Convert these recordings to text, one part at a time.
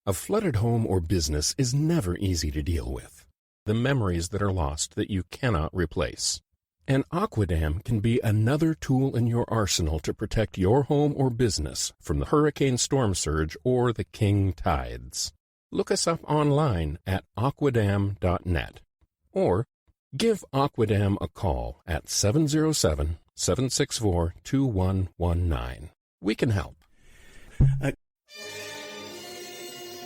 A flooded home or business is never easy to deal with. The memories that are lost that you cannot replace. An aquadam can be another tool in your arsenal to protect your home or business from the hurricane storm surge or the king tides. Look us up online at aquadam.net or give Aquadam a call at 707-764-2119. We can help.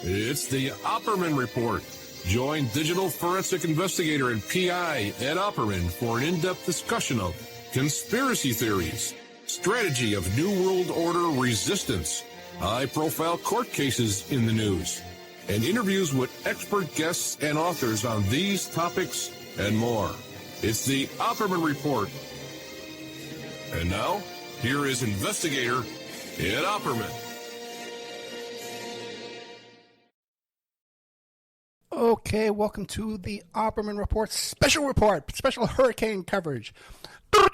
It's the Opperman Report. Join digital forensic investigator and PI Ed Opperman for an in-depth discussion of conspiracy theories, strategy of New World Order resistance, high-profile court cases in the news, and interviews with expert guests and authors on these topics and more. It's the Opperman Report. And now, here is investigator Ed Opperman. Okay, welcome to the Opperman Report special hurricane coverage. That's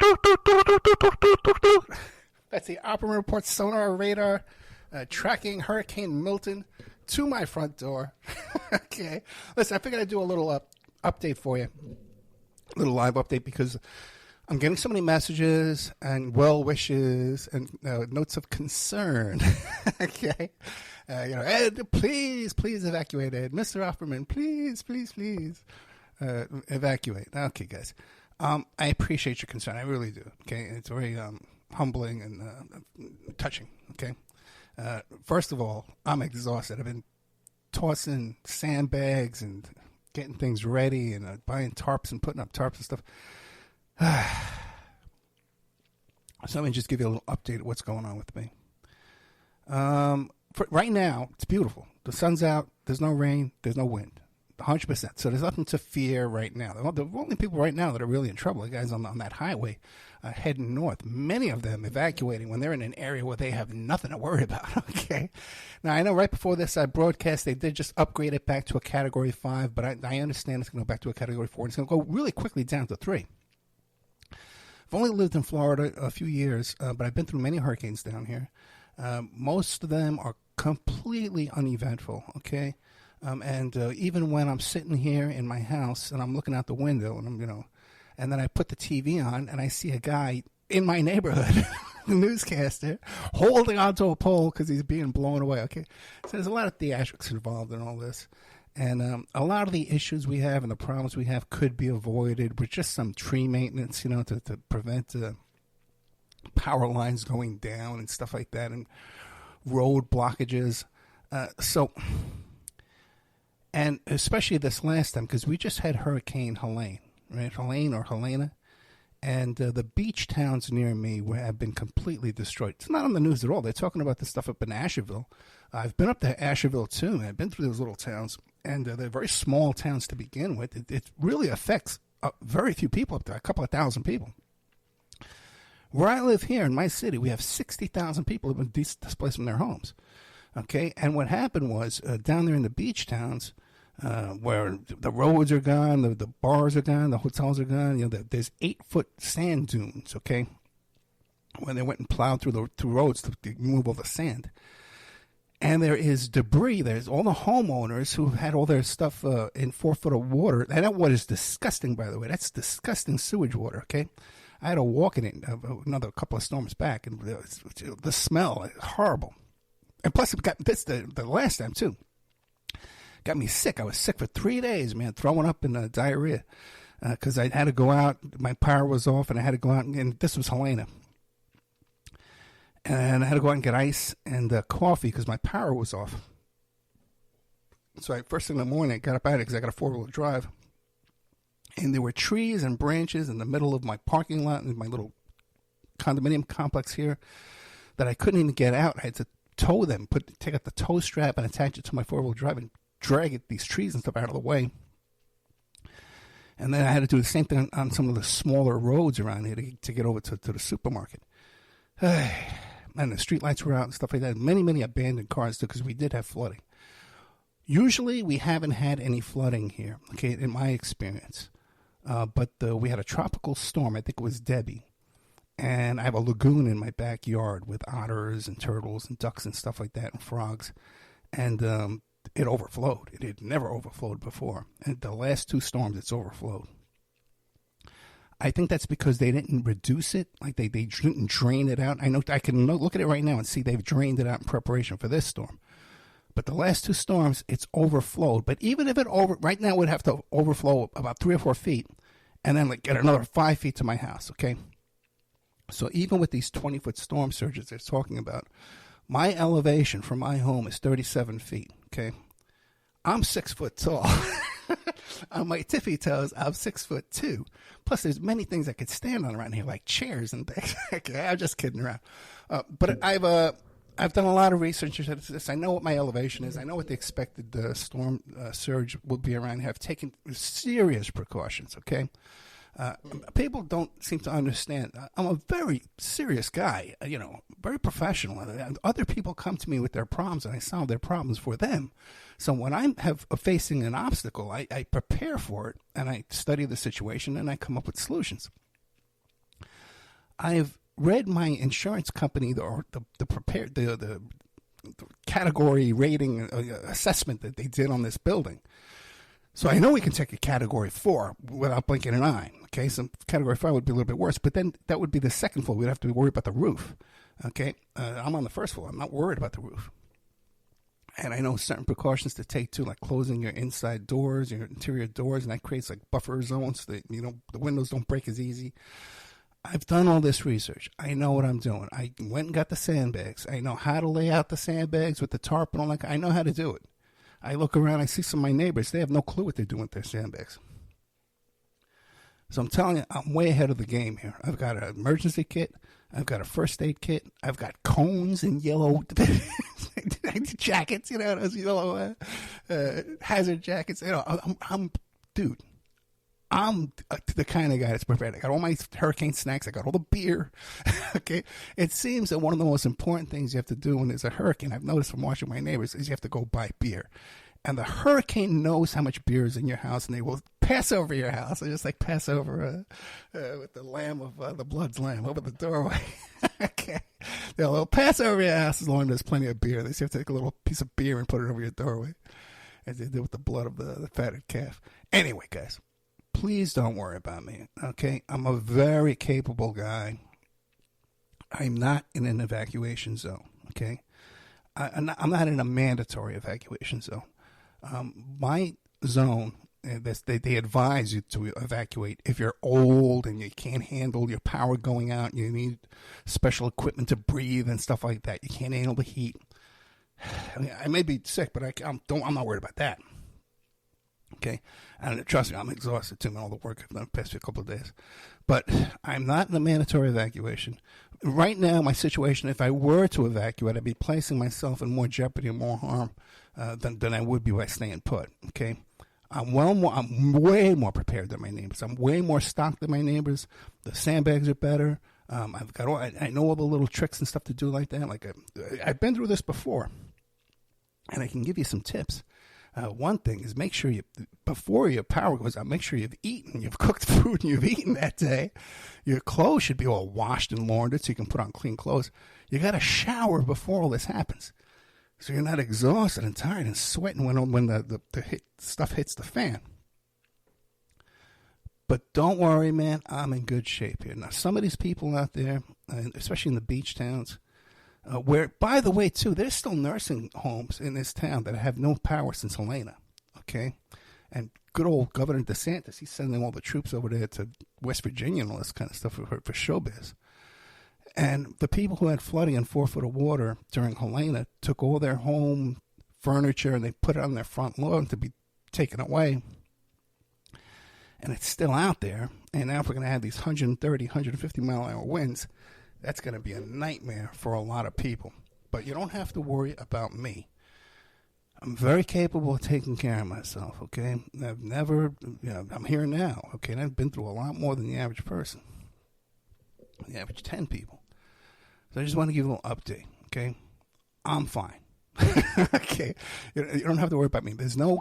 the Opperman Report sonar radar tracking Hurricane Milton to my front door. Okay, listen, I figured I'd do a little update for you, a little live update, because I'm getting so many messages and well wishes and notes of concern. Okay. Ed, please evacuate, Ed. Mr. Opperman, please evacuate. Okay, guys. I appreciate your concern. I really do. Okay. It's very humbling and touching. Okay. First of all, I'm exhausted. I've been tossing sandbags and getting things ready and buying tarps and putting up tarps and stuff. So let me just give you a little update of what's going on with me. Right now, it's beautiful. The sun's out. There's no rain. There's no wind. 100%. So there's nothing to fear right now. The only people right now that are really in trouble are guys on that highway heading north. Many of them evacuating when they're in an area where they have nothing to worry about. Okay. Now, I know right before this broadcast, they did just upgrade it back to a Category 5, but I understand it's going to go back to a Category 4. It's going to go really quickly down to 3. I've only lived in Florida a few years, but I've been through many hurricanes down here. Most of them are completely uneventful, okay? And even when I'm sitting here in my house and I'm looking out the window and and then I put the TV on and I see a guy in my neighborhood, the newscaster, holding onto a pole because he's being blown away, okay? So there's a lot of theatrics involved in all this. And a lot of the issues we have and the problems we have could be avoided with just some tree maintenance, to prevent power lines going down and stuff like that, and road blockages. And especially this last time, because we just had Hurricane Helene, right? Helene or Helena. And the beach towns near me have been completely destroyed. It's not on the news at all. They're talking about this stuff up in Asheville. I've been up to Asheville, too. I've been through those little towns. And they're very small towns to begin with. It really affects very few people up there, a couple of thousand people. Where I live here in my city, we have 60,000 people who have been displaced from their homes. Okay? And what happened was down there in the beach towns, where the roads are gone, the bars are gone, the hotels are gone. There's 8-foot sand dunes. Okay, when they went and plowed through the roads to remove all the sand, and there is debris. There's all the homeowners who had all their stuff in 4 foot of water. And that water is disgusting, by the way. That's disgusting sewage water. Okay, I had to walk in it another couple of storms back, and the smell is horrible. And plus, it got this the last time too. Got me sick. I was sick for 3 days, man, throwing up and diarrhea because I had to go out. My power was off, and I had to go out. And this was Helena. And I had to go out and get ice and coffee because my power was off. So first thing in the morning, I got up out of it because I got a 4-wheel drive. And there were trees and branches in the middle of my parking lot in my little condominium complex here that I couldn't even get out. I had to tow them, take out the tow strap and attach it to my 4-wheel drive and drag these trees and stuff out of the way. And then I had to do the same thing on some of the smaller roads around here to get over to the supermarket. And the streetlights were out and stuff like that. Many abandoned cars too, because we did have flooding. Usually we haven't had any flooding here, okay, in my experience. But we had a tropical storm. I think it was Debbie. And I have a lagoon in my backyard with otters and turtles and ducks and stuff like that and frogs. And it overflowed. It had never overflowed before. And the last 2 storms, it's overflowed. I think that's because they didn't reduce it, like they didn't drain it out. I know I can look at it right now and see they've drained it out in preparation for this storm. But the last 2 storms, it's overflowed. But even if right now it would have to overflow about 3 or 4 feet, and then like get another 5 feet to my house. Okay. So even with these 20-foot storm surges they're talking about, my elevation from my home is 37 feet. Okay. I'm 6 foot tall. On my tippy toes, I'm 6'2". Plus, there's many things I could stand on around here, like chairs and things. Okay, I'm just kidding around. But I've done a lot of research into this. I know what my elevation is. I know what the expected storm surge will be around here. I've taken serious precautions. Okay. People don't seem to understand. I'm a very serious guy, very professional. And other people come to me with their problems, and I solve their problems for them. So when I'm facing an obstacle, I prepare for it, and I study the situation, and I come up with solutions. I've read my insurance company the category rating assessment that they did on this building. So I know we can take a Category 4 without blinking an eye. Okay, so Category 5 would be a little bit worse, but then that would be the second floor. We'd have to worry about the roof. Okay, I'm on the first floor. I'm not worried about the roof. And I know certain precautions to take too, like closing your inside doors, your interior doors, and that creates like buffer zones so that the windows don't break as easy. I've done all this research. I know what I'm doing. I went and got the sandbags. I know how to lay out the sandbags with the tarp and all that. I know how to do it. I look around, I see some of my neighbors. They have no clue what they're doing with their sandbags. So I'm telling you, I'm way ahead of the game here. I've got an emergency kit. I've got a first aid kit. I've got cones and yellow jackets, those yellow hazard jackets. Dude, I'm the kind of guy that's prepared. I got all my hurricane snacks. I got all the beer. Okay. It seems that one of the most important things you have to do when there's a hurricane, I've noticed from watching my neighbors, is you have to go buy beer. And the hurricane knows how much beer is in your house, and they will pass over your house. They just like pass over with the lamb of the blood's lamb over the doorway. Okay. They'll pass over your house as long as there's plenty of beer. They just have to take a little piece of beer and put it over your doorway, as they did with the blood of the fatted calf. Anyway, guys. Please don't worry about me, okay? I'm a very capable guy. I'm not in an evacuation zone, okay? I'm not in a mandatory evacuation zone. My zone, they advise you to evacuate if you're old and you can't handle your power going out, you need special equipment to breathe and stuff like that. You can't handle the heat. I may be sick, but I'm not worried about that. Okay, and trust me, I'm exhausted too, man, all the work I've done the past couple of days. But I'm not in a mandatory evacuation. Right now, my situation, if I were to evacuate, I'd be placing myself in more jeopardy and more harm than I would be by staying put. Okay, I'm way more prepared than my neighbors. I'm way more stocked than my neighbors. The sandbags are better. I know all the little tricks and stuff to do like that. I've been through this before, and I can give you some tips. One thing is make sure before your power goes out, make sure you've eaten, you've cooked food, and you've eaten that day. Your clothes should be all washed and laundered so you can put on clean clothes. You got to shower before all this happens, so you're not exhausted and tired and sweating when the stuff hits the fan. But don't worry, man, I'm in good shape here. Now, some of these people out there, especially in the beach towns, where, by the way, too, there's still nursing homes in this town that have no power since Helena, okay? And good old Governor DeSantis, he's sending all the troops over there to West Virginia and all this kind of stuff for showbiz. And the people who had flooding and 4 foot of water during Helena took all their home furniture and they put it on their front lawn to be taken away. And it's still out there. And now if we're going to have these 130, 150 mile an hour winds, that's going to be a nightmare for a lot of people. But you don't have to worry about me. I'm very capable of taking care of myself, okay? I'm here now, okay? And I've been through a lot more than the average person. The average 10 people. So I just want to give you a little update, okay? I'm fine. Okay? You don't have to worry about me. There's no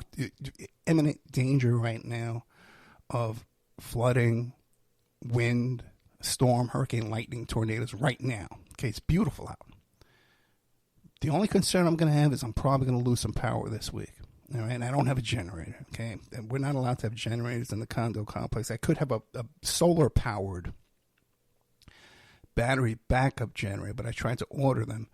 imminent danger right now of flooding, wind, storm, hurricane, lightning, tornadoes right now. Okay, it's beautiful out. The only concern I'm going to have is I'm probably going to lose some power this week. All right, and I don't have a generator, okay? And we're not allowed to have generators in the condo complex. I could have a solar-powered battery backup generator, but I tried to order them,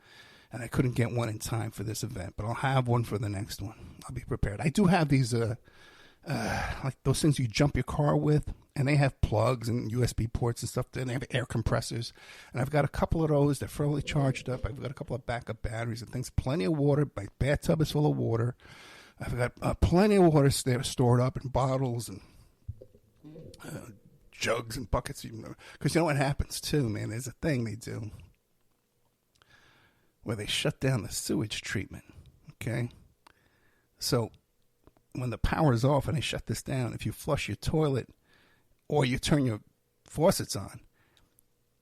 and I couldn't get one in time for this event. But I'll have one for the next one. I'll be prepared. I do have these, like those things you jump your car with, and they have plugs and USB ports and stuff, and they have air compressors. And I've got a couple of those. They're fully charged up. I've got a couple of backup batteries and things. Plenty of water. My bathtub is full of water. I've got plenty of water stored up in bottles and jugs and buckets. Because you know what happens, too, man? There's a thing they do where they shut down the sewage treatment, okay? So when the power is off and they shut this down, if you flush your toilet or you turn your faucets on,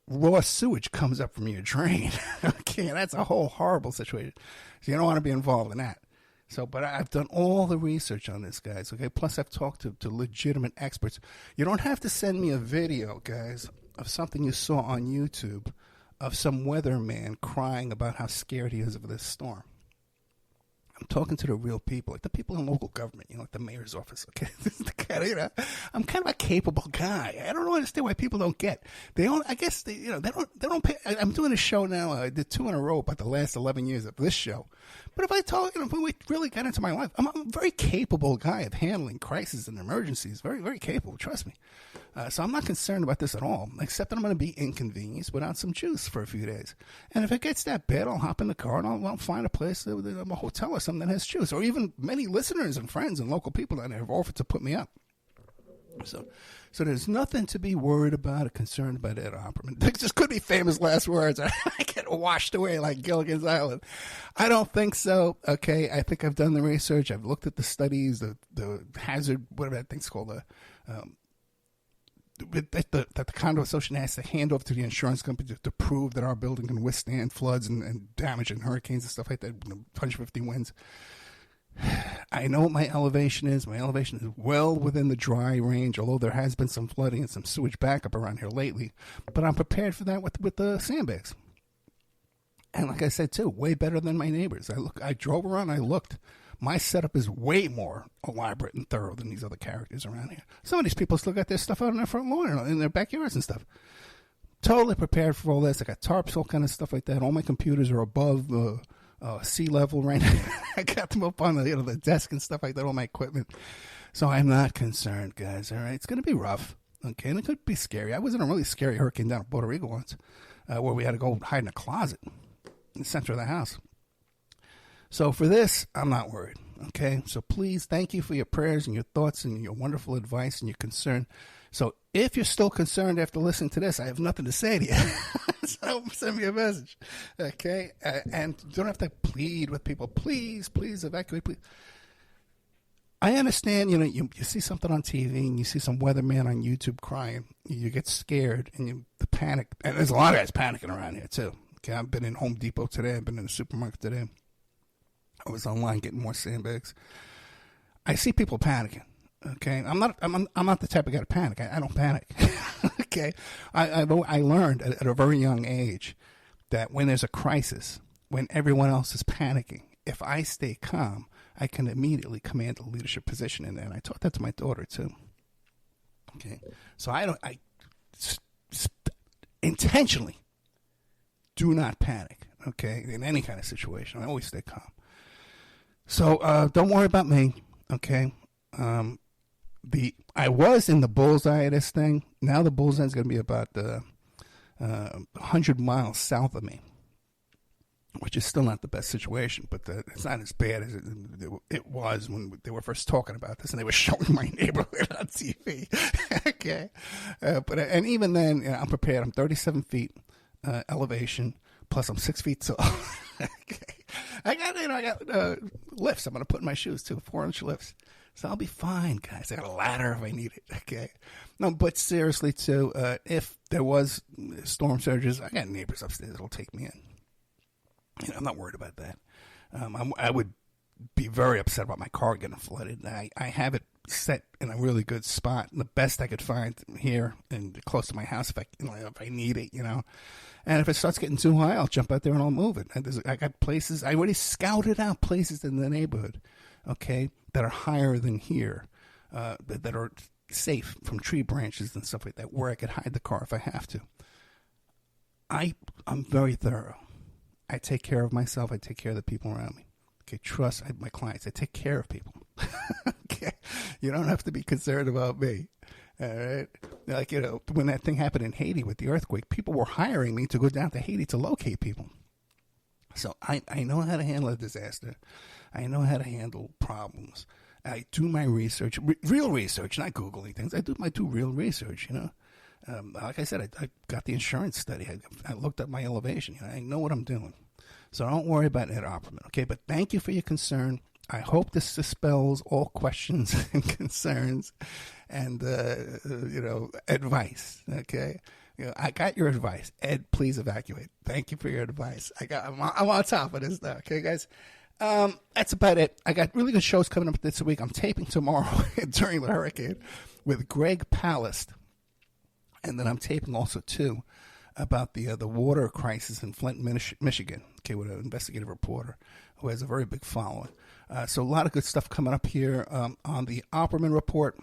raw sewage comes up from your drain. Okay, that's a whole horrible situation. So you don't want to be involved in that. So, but I've done all the research on this, guys, okay? Plus, I've talked to legitimate experts. You don't have to send me a video, guys, of something you saw on YouTube of some weatherman crying about how scared he is of this storm. I'm talking to the real people, like the people in local government, like the mayor's office. Okay, this is the kind of, I'm kind of a capable guy. I don't understand why people don't get. They don't. I guess they don't pay. I'm doing a show now. I did 2 in a row about the last 11 years of this show. But if I talk, if we really got into my life, I'm a very capable guy of handling crises and emergencies. Very, very capable. Trust me. So I'm not concerned about this at all, except that I'm going to be inconvenienced without some juice for a few days. And if it gets that bad, I'll hop in the car and I'll find a place, a hotel or something that has juice. Or even many listeners and friends and local people that have offered to put me up. So there's nothing to be worried about or concerned about Ed Opperman. This just could be famous last words. I get washed away like Gilligan's Island. I don't think so. Okay, I think I've done the research. I've looked at the studies, the hazard, whatever that thing's called, that the condo association has to hand over to the insurance company to prove that our building can withstand floods and damage and hurricanes and stuff like that, 150 winds. I know what my elevation is. My elevation is well within the dry range, although there has been some flooding and some sewage backup around here lately. But I'm prepared for that with the sandbags. And like I said, too, way better than my neighbors. I drove around, I looked. My setup is way more elaborate and thorough than these other characters around here. Some of these people still got their stuff out in their front lawn, in their backyards and stuff. Totally prepared for all this. I got tarps, all kind of stuff like that. All my computers are above sea level right now. I got them up on the desk and stuff like that, all my equipment. So I'm not concerned, guys, all right? It's going to be rough, okay? And it could be scary. I was in a really scary hurricane down in Puerto Rico once where we had to go hide in a closet in the center of the house. So for this, I'm not worried, okay? So please, thank you for your prayers and your thoughts and your wonderful advice and your concern. So if you're still concerned after listening to this, I have nothing to say to you. So send me a message, okay? And you don't have to plead with people. Please evacuate, please. I understand, you see something on TV and you see some weatherman on YouTube crying. You get scared and the panic. And there's a lot of guys panicking around here, too. Okay, I've been in Home Depot today. I've been in the supermarket today. I was online getting more sandbags. I see people panicking. Okay, I'm not the type of guy to panic. I don't panic. Okay, I learned at a very young age that when there's a crisis, when everyone else is panicking, if I stay calm, I can immediately command a leadership position in there. And I taught that to my daughter too. Okay, so I intentionally do not panic. Okay, in any kind of situation, I always stay calm. So don't worry about me, okay? I was in the bullseye of this thing. Now the bullseye is going to be about 100 miles south of me, which is still not the best situation, but it's not as bad as it was when they were first talking about this, and they were showing my neighborhood on TV. Okay, and even then, I'm prepared. I'm 37 feet elevation, plus I'm 6 feet tall. Okay. I got lifts I'm going to put in my shoes, too, 4-inch lifts. So I'll be fine, guys. I got a ladder if I need it, okay? No, but seriously, too, if there was storm surges, I got neighbors upstairs that'll take me in. I'm not worried about that. I would be very upset about my car getting flooded. I have it set in a really good spot, the best I could find here and close to my house if I need it, And if it starts getting too high, I'll jump out there and I'll move it. And I got places, I already scouted out places in the neighborhood, okay, that are higher than here, that are safe from tree branches and stuff like that, where I could hide the car if I have to. I'm very thorough. I take care of myself. I take care of the people around me. Okay, trust my clients. I take care of people. Okay, you don't have to be concerned about me. All right, like when that thing happened in Haiti with the earthquake, people were hiring me to go down to Haiti to locate people. So I know how to handle a disaster. I know how to handle problems. I do my research, real research, not Googling things. I do real research. Like I said, I got the insurance study. I looked up my elevation. I know what I'm doing. So don't worry about Ed Opperman, okay? But thank you for your concern. I hope this dispels all questions and concerns and, advice, okay? I got your advice. Ed, please evacuate. Thank you for your advice. I'm on top of this now, okay, guys? That's about it. I got really good shows coming up this week. I'm taping tomorrow during the hurricane with Greg Palast. And then I'm taping also, too, about the water crisis in Flint, Michigan, okay, with an investigative reporter who has a very big following. So a lot of good stuff coming up here on the Opperman Report.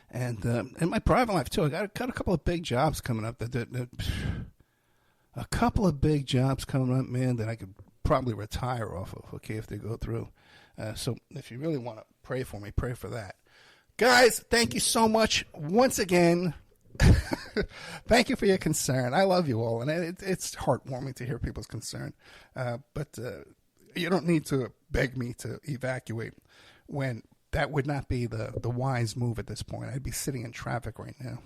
And in my private life, too, I got a couple of big jobs coming up. A couple of big jobs coming up, man, that I could probably retire off of, okay, if they go through. So if you really want to pray for me, pray for that. Guys, thank you so much once again. Thank you for your concern. I love you all, and it's heartwarming to hear people's concern. But you don't need to beg me to evacuate when that would not be the wise move at this point. I'd be sitting in traffic right now.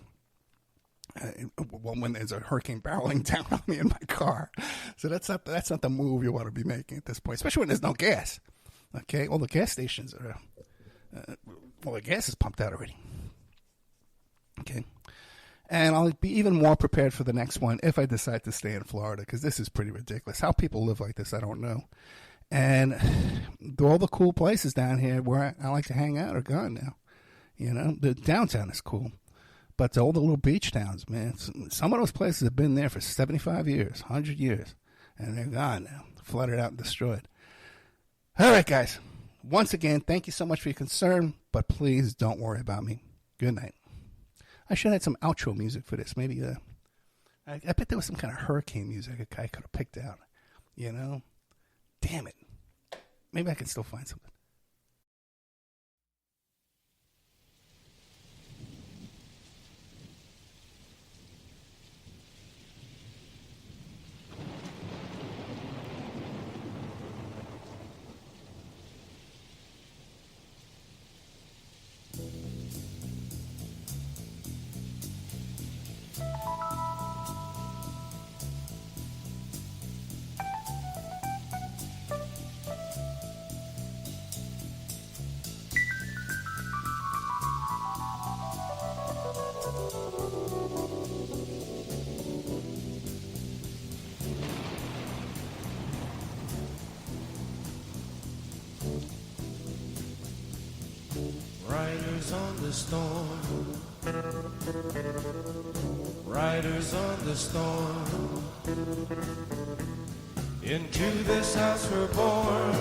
When there's a hurricane barreling down on me in my car. So that's not the move you want to be making at this point, especially when there's no gas. Okay, all the gas stations are... the gas is pumped out already. Okay. And I'll be even more prepared for the next one if I decide to stay in Florida, because this is pretty ridiculous. How people live like this, I don't know. And all the cool places down here where I like to hang out are gone now. The downtown is cool. But all the little beach towns, man, some of those places have been there for 75 years, 100 years, and they're gone now, flooded out and destroyed. All right, guys. Once again, thank you so much for your concern, but please don't worry about me. Good night. I should have had some outro music for this. Maybe, I bet there was some kind of hurricane music I could have picked out. Damn it. Maybe I can still find something. Riders on the storm, riders on the storm. Into this house we're born,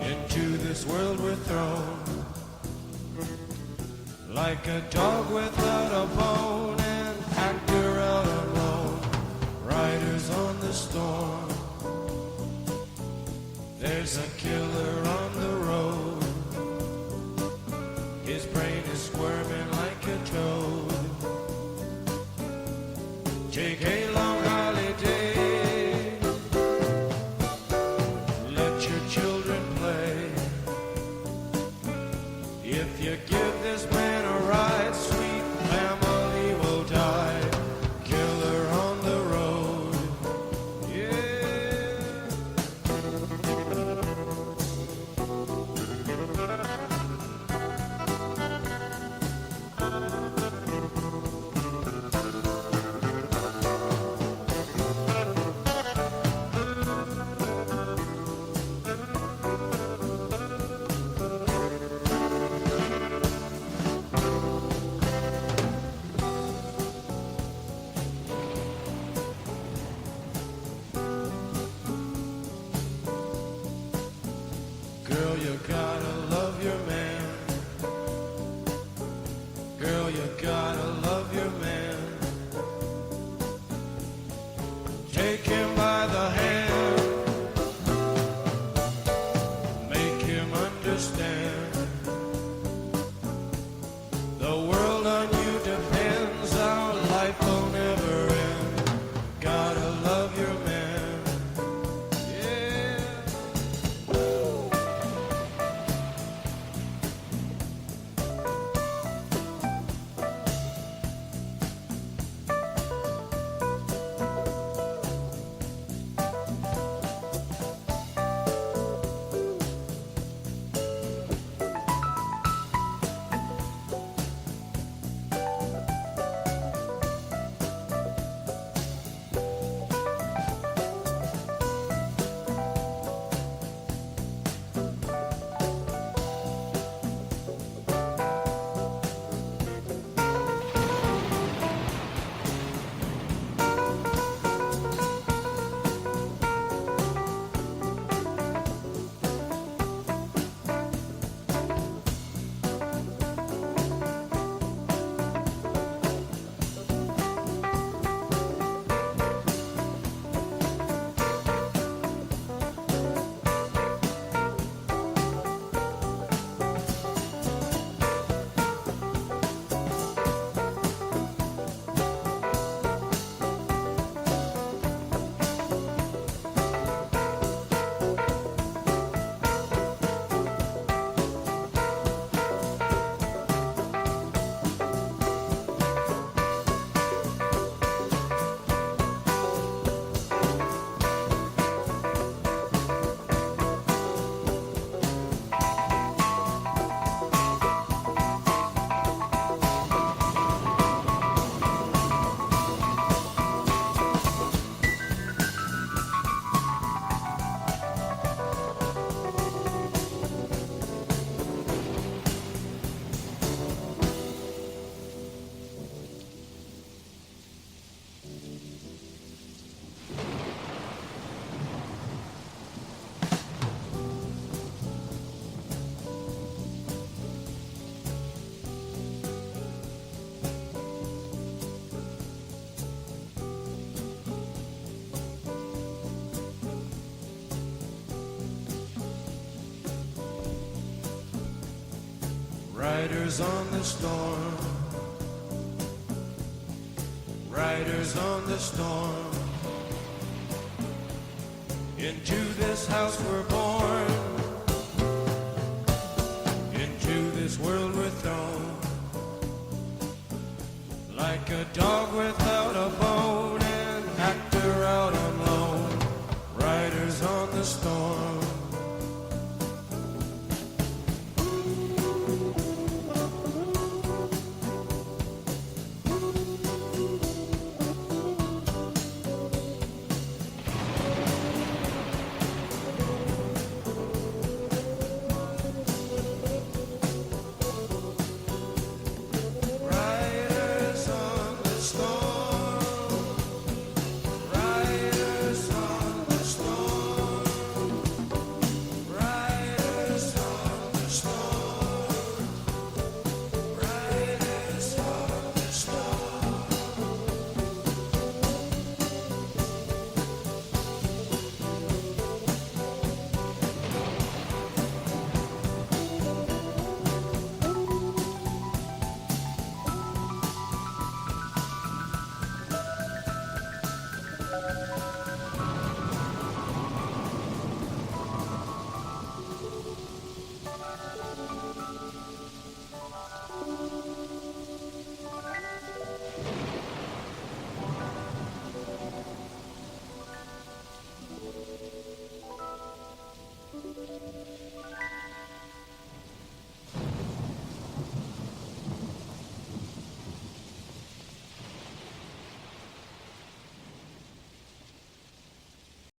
into this world we're thrown. Like a dog without a bone, an actor out alone. Riders on the storm, there's a killer on the road. His brain is squirming like a toad. Take a long holiday, let your children play. If you give this man a ride, sweet family will die. Killer on the road, yeah. Riders on the storm. Riders on the storm. Into this house we're born. Into this world we're thrown. Like a dog without a bone, an actor out on loan. Riders on the storm. Riders on the storm. Riders on the storm. Riders on the storm. Riders on the storm.